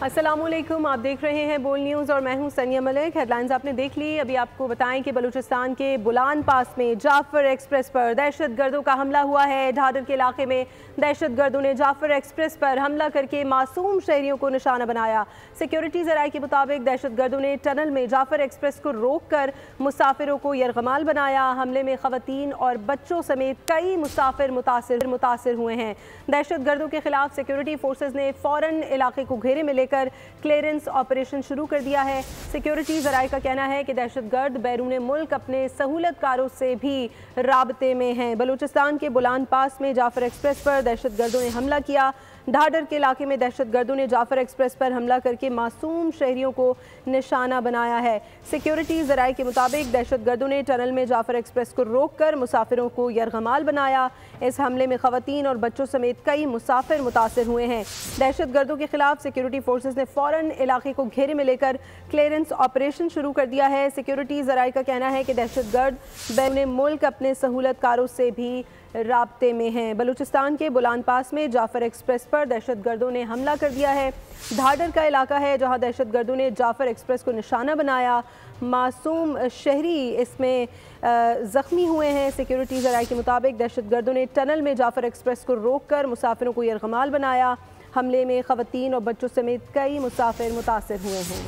अस्सलामुअलैकुम, आप देख रहे हैं बोल न्यूज़ और मैं हूं सनिया मलिक। हेडलाइंस आपने देख ली। अभी आपको बताएं कि बलूचिस्तान के बुलान पास में जाफर एक्सप्रेस पर दहशतगर्दों का हमला हुआ है। ढाडर के इलाके में दहशतगर्दों ने जाफर एक्सप्रेस पर हमला करके मासूम शहरियों को निशाना बनाया। सिक्योरिटी ज़राए के मुताबिक दहशतगर्दों ने टनल में जाफर एक्सप्रेस को रोक कर मुसाफिरों को यरगमाल बनाया। हमले में खवातीन और बच्चों समेत कई मुसाफिर मुतासिर हुए हैं। दहशतगर्दों के खिलाफ सिक्योरिटी फोर्सेज ने फौरन इलाके को घेरे में लेकर क्लियरेंस ऑपरेशन शुरू कर दिया है। सिक्योरिटी ज़राए का कहना है कि दहशतगर्द बैरून मुल्क अपने सहूलतकारों से भी राबते में हैं। बलूचिस्तान के बुलान पास में जाफर एक्सप्रेस पर दहशतगर्दों ने हमला किया। ढाडर के इलाके में दहशतगर्दों ने जाफर एक्सप्रेस पर हमला करके मासूम शहरियों को निशाना बनाया है। सिक्योरिटी ज़राए के मुताबिक दहशतगर्दों ने टनल में जाफर एक्सप्रेस को रोककर मुसाफिरों को यरगमाल बनाया। इस हमले में खवातीन और बच्चों समेत कई मुसाफिर मुतासिर हुए हैं। दहशतगर्दों के खिलाफ सिक्योरिटी फोर्सेज ने फौरन इलाके को घेरे में लेकर क्लियरेंस ऑपरेशन शुरू कर दिया है। सिक्योरिटी ज़राए का कहना है कि दहशतगर्द बैरून मुल्क अपने सहूलतकारों से भी राब्ते में हैं। बलूचिस्तान के बुलान पास में जाफर एक्सप्रेस पर दहशतगर्दों ने हमला कर दिया है। ढाडर का इलाका है जहां दहशतगर्दों ने जाफर एक्सप्रेस को निशाना बनाया। मासूम शहरी इसमें ज़ख्मी हुए हैं। सिक्योरिटी ज़राए के मुताबिक दहशतगर्दों ने टनल में जाफर एक्सप्रेस को रोककर मुसाफिरों को यरगमाल बनाया। हमले में खवातीन और बच्चों समेत कई मुसाफिर मुतासिर हुए हैं।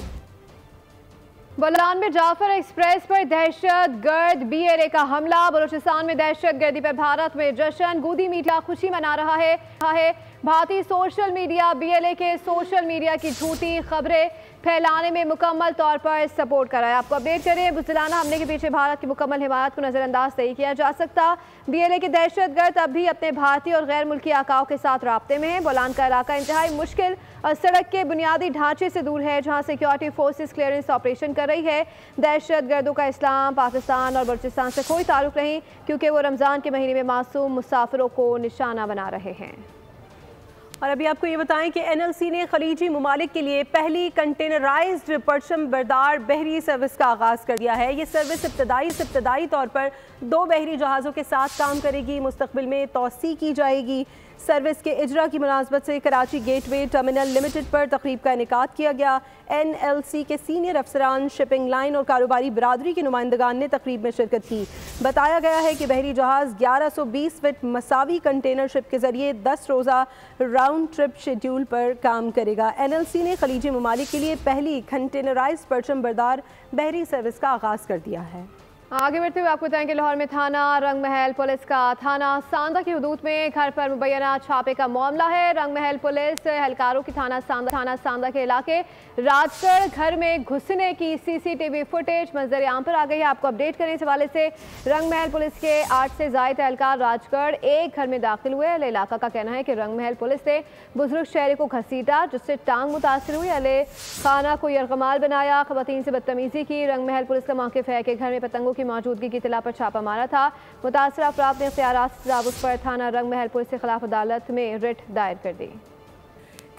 बुलान में जाफर एक्सप्रेस पर दहशतगर्द BLA का हमला। बलूचिस्तान में दहशतगर्दी पर भारत में जश्न। गोदी मीडिया खुशी मना रहा है। भारतीय सोशल मीडिया BLA के सोशल मीडिया की झूठी खबरें फैलाने में मुकम्मल तौर पर सपोर्ट कर रहा है। आपको अपडेट करें, बुज़दिलाना हमले के पीछे भारत की मुकम्मल हिमायत को नज़रअंदाज नहीं किया जा सकता। BLA के दहशतगर्द अब भी अपने भारतीय और गैर मुल्की आकाओं के साथ राब्ते में हैं। बुलान का इलाका इंतहाई मुश्किल और सड़क के बुनियादी ढांचे से दूर है, जहां सिक्योरिटी फोर्सेस क्लियरेंस ऑपरेशन कर रही है। दहशतगर्दों का इस्लाम, पाकिस्तान और बलूचिस्तान से कोई ताल्लुक नहीं, क्योंकि वो रमज़ान के महीने में मासूम मुसाफिरों को निशाना बना रहे हैं। और अभी आपको ये बताएं कि NLC ने खलीजी ममालिक के लिए पहली कंटेनराइज्ड परचम बरदार बहरी सर्विस का आगाज़ कर दिया है। ये सर्विस इब्तदाई तौर पर 2 बहरी जहाज़ों के साथ काम करेगी। मुस्तक़बिल में तौसी की जाएगी। सर्विस के इजरा की मुनासबत से कराची गेटवे टर्मिनल लिमिटेड पर तकरीब का इनेकाद किया गया। NLC के सीनियर अफसरान, शिपिंग लाइन और कारोबारी बरादरी के नुमाइंदगान ने तकरीब में शिरकत की। बताया गया है कि बहरी जहाज़ 1120 फीट मसावी कंटेनर शिप के जरिए 10 रोज़ा राउंड ट्रिप शेड्यूल पर काम करेगा। NLC ने खलीजी ममालिक के लिए पहली कंटेनराइज्ड परचम बरदार बहरी सर्विस का आगाज़ कर दिया है। आगे बढ़ते हुए आपको बताएं कि लाहौर में थाना रंगमहल पुलिस का थाना सांदा की हदूद में घर पर मुबैना छापे का मामला है। रंगमहल पुलिस एहलकारों की थाना सांदा के इलाके राजगढ़ घर में घुसने की CCTV फुटेज मंजर आम पर आ गई है। आपको अपडेट करें इस हवाले से। रंगमहल पुलिस के 8 से ज़ायद एहलकार राजगढ़ एक घर में दाखिल हुए। अहले इलाका का कहना है कि रंगमहल पुलिस ने बुजुर्ग शहरी को घसीटा, जिससे टांग मुतासर हुई। अहले खाना को यरगमाल बनाया, खवातीन से बदतमीजी की। रंगमहल पुलिस का मौक़िफ़ है कि घर में पतंगों की मौजूदगी की इत्तला पर छापा मारा था। मुतासरा अफराद ने इख्तियारात से तजावुज़ पर थाना रंगमहल पुलिस के खिलाफ अदालत में रिट दायर कर दी।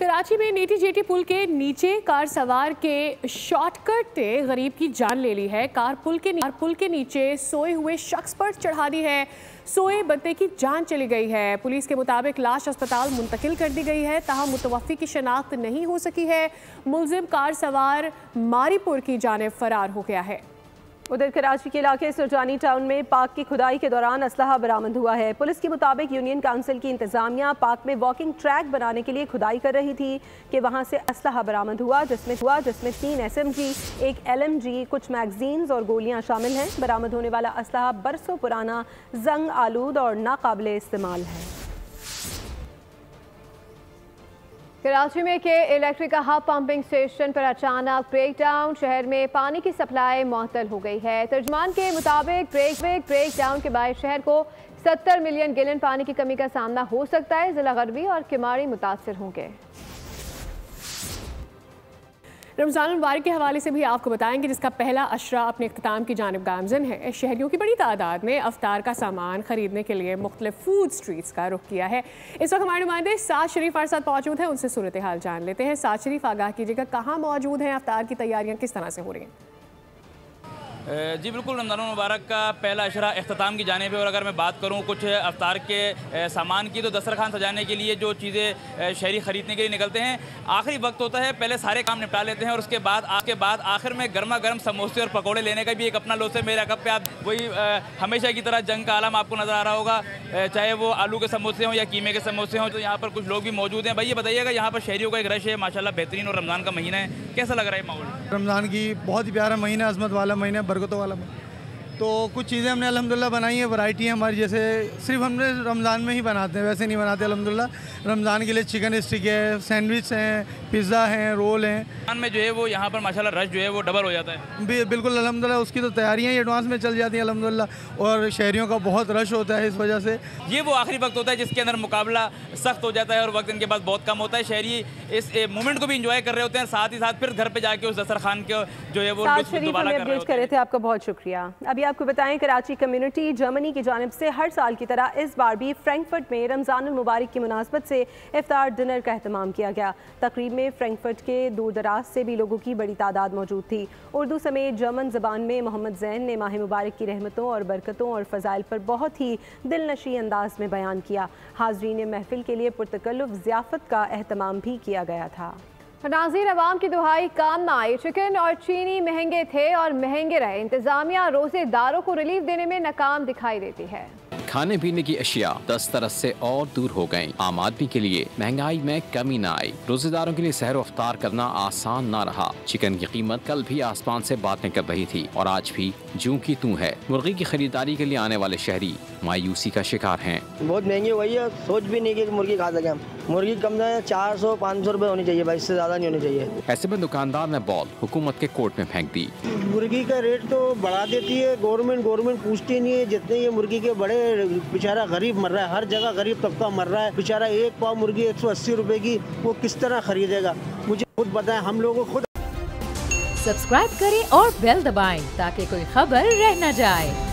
कराची में नीटी जेटी पुल के नीचे कार सवार के शॉर्टकट ने गरीब की जान ले ली है। कार पुल के नीचे सोए हुए शख्स पर चढ़ा दी है। सोए बंदे की जान चली गई है। पुलिस के मुताबिक लाश अस्पताल मुंतकिल कर दी गई है, ताहम मुतवफ़्फ़ी की शनाख्त नहीं हो सकी है। मुलजिम कार सवार मारीपुर की जानिब फरार हो गया है। उधर कराची के इलाके सुरजानी टाउन में पार्क की खुदाई के दौरान असलहा बरामद हुआ है। पुलिस के मुताबिक यूनियन काउंसिल की इंतजामिया पार्क में वॉकिंग ट्रैक बनाने के लिए खुदाई कर रही थी कि वहां से असलहा बरामद हुआ जिसमें 3 SMG, 1 LMG, कुछ मैगजीन्स और गोलियां शामिल हैं। बरामद होने वाला असलहा बरसों पुराना, जंग आलूद और नाकाबिले इस्तेमाल है। कराची में के इलेक्ट्रिक हब पंपिंग स्टेशन पर अचानक ब्रेक डाउन। शहर में पानी की सप्लाई मुअत्तल हो गई है। तर्जुमान के मुताबिक ब्रेक डाउन के बाद शहर को 70 मिलियन गैलन पानी की कमी का सामना हो सकता है। जिला गरबी और किमाड़ी मुतासर होंगे। रमज़ान मुबारक के हवाले से भी आपको बताएंगे, जिसका पहला अशरा अपने इख्तिताम की जानिब गामज़न है। शहरियों की बड़ी तादाद ने अफ्तार का सामान खरीदने के लिए मुख्तलिफ फूड स्ट्रीट्स का रुख किया है। इस वक्त हमारे नुमाइंदे साद शरीफ हमारे साथ मौजूद हैं, उनसे सूरत हाल जान लेते हैं। साद शरीफ, आगाह कीजिएगा, कहाँ मौजूद हैं, अफ्तार की तैयारियाँ किस तरह से हो रही हैं? जी बिल्कुल, रमज़ान मुबारक का पहला अशरा अख्ताम की जानिब है। और अगर मैं बात करूँ कुछ अफ्तार के सामान की, तो दस्तरखान सजाने के लिए जो चीज़ें शहरी ख़रीदने के लिए निकलते हैं, आखिरी वक्त होता है, पहले सारे काम निपटा लेते हैं और उसके बाद आखिर में गर्मा गर्म समोसे और पकौड़े लेने का भी एक अपना लोसे मेरा कप पे आप वही हमेशा की तरह जंग का आलम आपको नज़र आ रहा होगा, चाहे वो आलू के समोसे हों या कीमे के समोसे हों। तो यहाँ पर कुछ लोग भी मौजूद हैं। भाई ये बताइएगा, यहाँ पर शहरियों का एक रश है माशाल्लाह बेहतरीन, और रमज़ान का महीना है, कैसा लग रहा है माहौल? रमज़ान की बहुत ही प्यारा महीना, अज़मत वाला महीना, बरकतों वाला। तो कुछ चीज़ें हमने अल्हम्दुलिल्लाह बनाई है, वैरायटी है हमारी, जैसे सिर्फ हमने रमज़ान में ही बनाते हैं, वैसे नहीं बनाते अल्हम्दुलिल्लाह। रमज़ान के लिए चिकन स्टिक है, सैंडविच हैं, पिज़्ज़ा हैं, रोल हैं। रमज़ान में जो है वो यहाँ पर माशाल्लाह रश जो है वो डबल हो जाता है। बिल्कुल अल्हम्दुलिल्लाह, उसकी तो तैयारियाँ ही एडवांस में चल जाती हैं अल्हम्दुलिल्लाह, और शहरियों का बहुत रश होता है इस वजह से। ये वो आखिरी वक्त होता है जिसके अंदर मुकाबला सख्त हो जाता है और वक्त इनके पास बहुत कम होता है। शहरी इस मोमेंट को भी इंजॉय कर रहे होते हैं, साथ ही साथ फिर घर पे जाके उस दस्तरखान के जो है वो दोबारा कर रहे थे। आपका बहुत शुक्रिया। अभी आपको बताएं, कराची कम्युनिटी जर्मनी की जानिब से हर साल की तरह इस बार भी फ्रैंकफर्ट में रमज़ान मुबारक की मुनासबत से इफ्तार डिनर का एहतमाम किया गया। तकरीब में फ्रैंकफर्ट के दूर दराज से भी लोगों की बड़ी तादाद मौजूद थी। उर्दू समेत जर्मन ज़बान में मोहम्मद ज़ैन ने माह मुबारक की रहमतों और बरकतों और फ़ज़ाइल पर बहुत ही दिलनशी अंदाज में बयान किया। हाज़रीन महफिल के लिए पुरतकल्लुफ़ ज़ियाफ़त का एहतमाम भी किया गया था। नाज़रीन, अवाम की दुहाई काम ना आई। चिकन और चीनी महंगे थे और महंगे रहे। इंतजामिया रोजेदारों को रिलीफ देने में नाकाम दिखाई देती है। खाने पीने की अशिया 10 तरह से और दूर हो गयी। आम आदमी के लिए महंगाई में कमी न आई। रोजेदारों के लिए सहर अफ्तार करना आसान न रहा। चिकन की कीमत कल भी आसमान से बातें कर रही थी और आज भी जूं की तू है। मुर्गी की खरीदारी के लिए आने वाले शहरी मायूसी का शिकार हैं। बहुत महंगी हो गई है, सोच भी नहीं की मुर्गी खा सके हम। मुर्गी कम से 400-500 रुपए होनी चाहिए भाई, इससे ज्यादा नहीं होनी चाहिए। ऐसे में दुकानदार ने बॉल हुकूमत के कोर्ट में फेंक दी। मुर्गी का रेट तो बढ़ा देती है गवर्नमेंट पूछती नहीं है। जितने ये मुर्गी के बड़े बेचारा गरीब मर रहा है, हर जगह गरीब तबका मर रहा है। बेचारा एक पाव मुर्गी 180 रुपए की वो किस तरह खरीदेगा, मुझे खुद पता है। हम लोगों को खुद सब्सक्राइब करें और बेल दबाएं ताकि कोई खबर रह न जाए।